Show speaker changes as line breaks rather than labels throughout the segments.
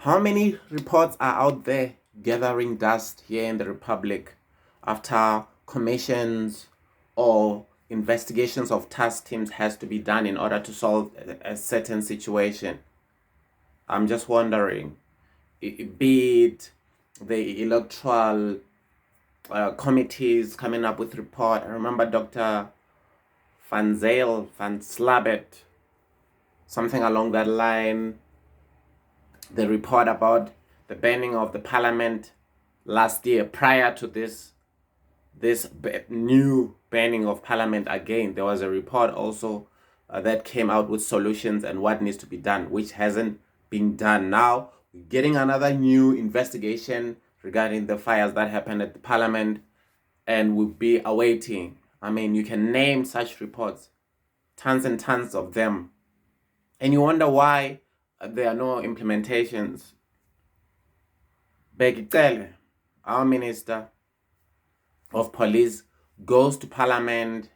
How many reports are out there gathering dust here in the Republic after commissions or investigations of task teams has to be done in order to solve a certain situation? I'm just wondering, be it the electoral committees coming up with report. I remember Dr. Van Slabet, something along that line, the report about the banning of the parliament last year. Prior to this new banning of parliament again, there was a report also that came out with solutions and what needs to be done, which hasn't been done. Now we're getting another new investigation regarding the fires that happened at the parliament, and we'll be awaiting. I mean, you can name such reports, tons and tons of them, and you wonder why there are no implementations. Bheki Cele, our minister of police, goes to parliament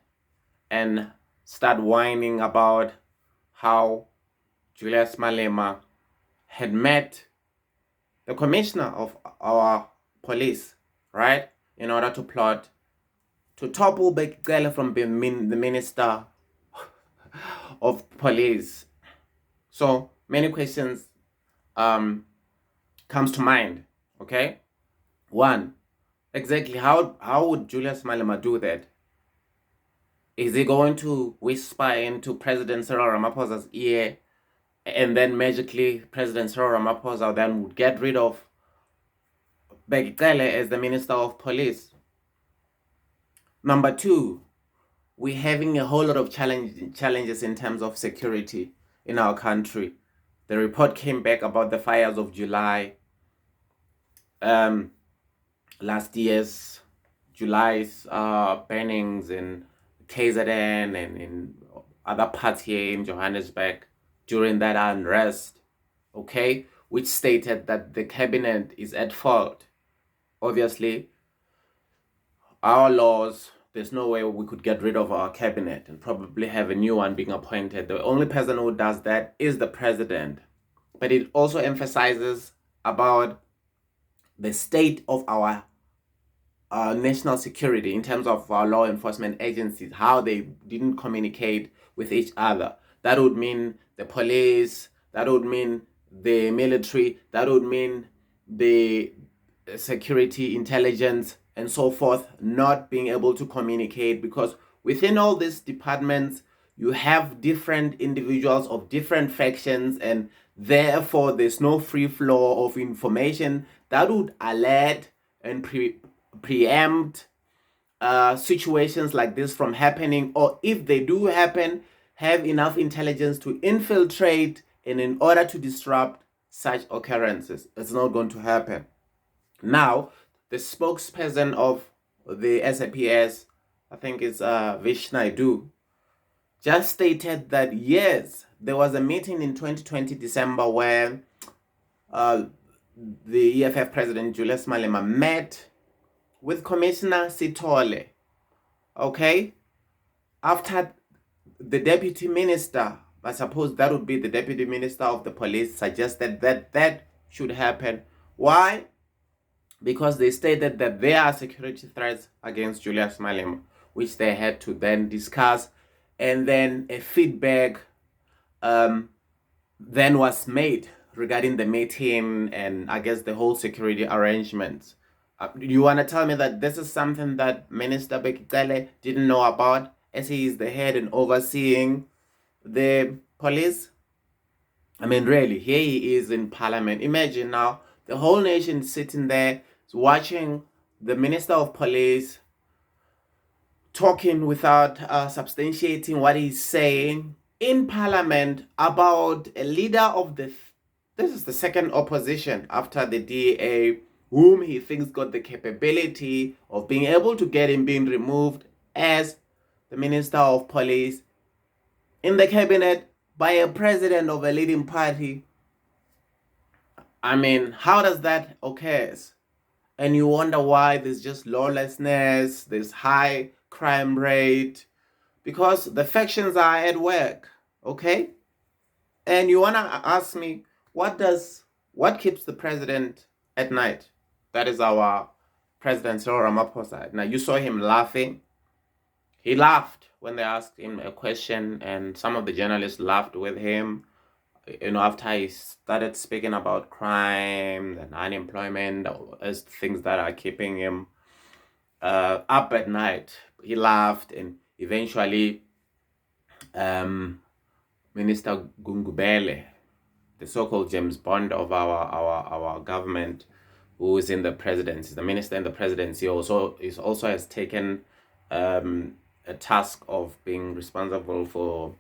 and start whining about how Julius Malema had met the commissioner of our police, right, in order to plot to topple Bheki Cele from being the minister of police. So many questions comes to mind. Okay, one, exactly how would Julius Malema do that? Is he going to whisper into President Cyril Ramaphosa's ear, and then magically President Cyril Ramaphosa then would get rid of Bheki Cele as the Minister of Police? Number two, we're having a whole lot of challenges in terms of security in our country. The report came back about the fires of July, last year's July's burnings in KZN and in other parts here in Johannesburg during that unrest, okay, which stated that the cabinet is at fault. Obviously, our laws, there's no way we could get rid of our cabinet and probably have a new one being appointed. The only person who does that is the president. But it also emphasizes about the state of our national security in terms of our law enforcement agencies, how they didn't communicate with each other. That would mean the police, that would mean the military, that would mean the security, intelligence, and so forth, not being able to communicate, because within all these departments, you have different individuals of different factions, and therefore there's no free flow of information that would alert and preempt situations like this from happening, or if they do happen, have enough intelligence to infiltrate and in order to disrupt such occurrences. It's not going to happen. Now, the spokesperson of the SAPS, I think it's Vishnaidu, just stated that yes, there was a meeting in 2020 December where the EFF president Julius Malema met with Commissioner Sitole, okay, after the deputy minister, I suppose that would be the deputy minister of the police, suggested that that should happen. Why? Because they stated that there are security threats against Julius Malema, which they had to then discuss, and then a feedback then was made regarding the meeting and I guess the whole security arrangements. You want to tell me that this is something that Minister Bheki Cele didn't know about, as he is the head and overseeing the police? I mean, really, here he is in parliament. Imagine now the whole nation sitting there watching the Minister of Police talking without substantiating what he's saying in parliament about a leader of this is the second opposition after the DA, whom he thinks got the capability of being able to get him being removed as the Minister of Police in the cabinet by a president of a leading party. I mean, how does that occur? And you wonder why there's just lawlessness, there's high crime rate, because the factions are at work, okay? And you want to ask me, what does What keeps the president at night? That is our President Cyril Ramaphosa. Now, you saw him laughing. He laughed when they asked him a question, and some of the journalists laughed with him. After he started speaking about crime and unemployment as things that are keeping him up at night, he laughed, and eventually Minister Gungubele, the so-called James Bond of our government, who is in the presidency, the minister in the presidency, also has taken a task of being responsible for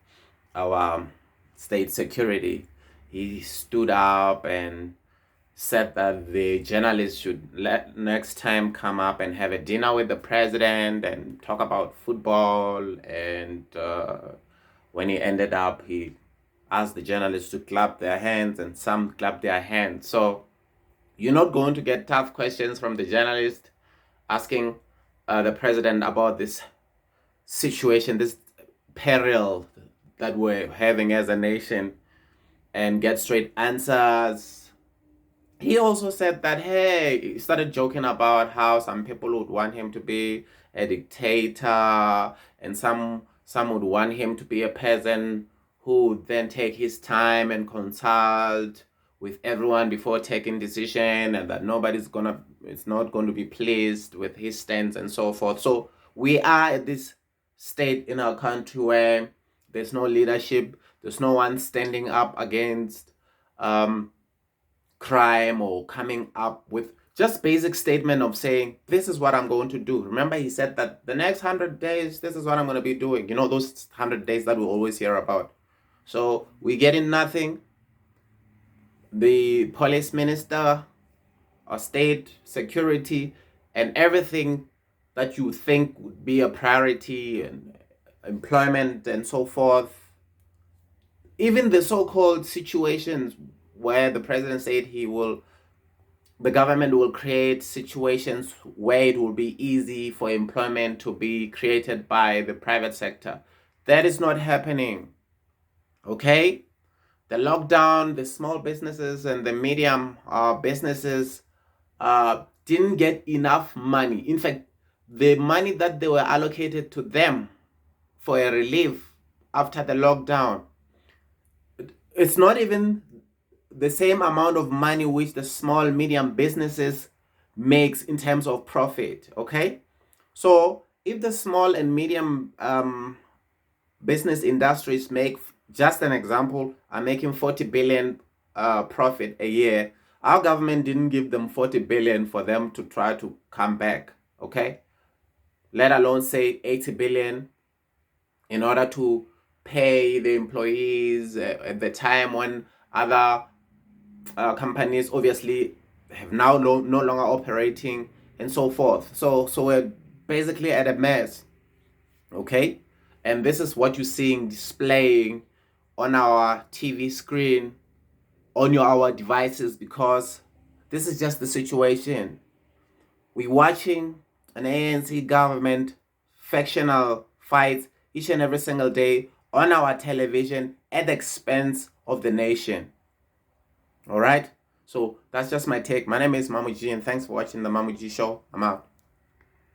our state security. He stood up and said that the journalists should next time come up and have a dinner with the president and talk about football. And when he ended up, he asked the journalists to clap their hands, and some clapped their hands. So you're not going to get tough questions from the journalist asking the president about this situation, this peril that we're having as a nation, and get straight answers. He also said that, hey, he started joking about how some people would want him to be a dictator, and some would want him to be a peasant who would then take his time and consult with everyone before taking decision, and that it's not going to be pleased with his stance and so forth. So we are at this state in our country where there's no leadership, there's no one standing up against crime or coming up with just basic statement of saying, this is what I'm going to do. Remember, he said that the next 100 days, this is what I'm going to be doing. Those 100 days that we always hear about. So we getting nothing. The police minister, or state security, and everything that you think would be a priority, and employment and so forth. Even the so-called situations where the president said the government will create situations where it will be easy for employment to be created by the private sector. That is not happening. Okay? The lockdown, the small businesses and the medium businesses didn't get enough money. In fact, the money that they were allocated to them for a relief after the lockdown, it's not even the same amount of money which the small medium businesses makes in terms of profit. Okay, so if the small and medium business industries make, just an example, are making 40 billion profit a year, our government didn't give them 40 billion for them to try to come back. Okay, let alone say 80 billion in order to pay the employees at the time when other companies obviously have now no longer operating and so forth. So we're basically at a mess. Okay, and this is what you're seeing displaying on our TV screen, on our devices, because this is just the situation. We're watching an ANC government factional fights each and every single day on our television at the expense of the nation. All right, so that's just my take. My name is Mamuji, and thanks for watching the Mamuji Show. I'm out.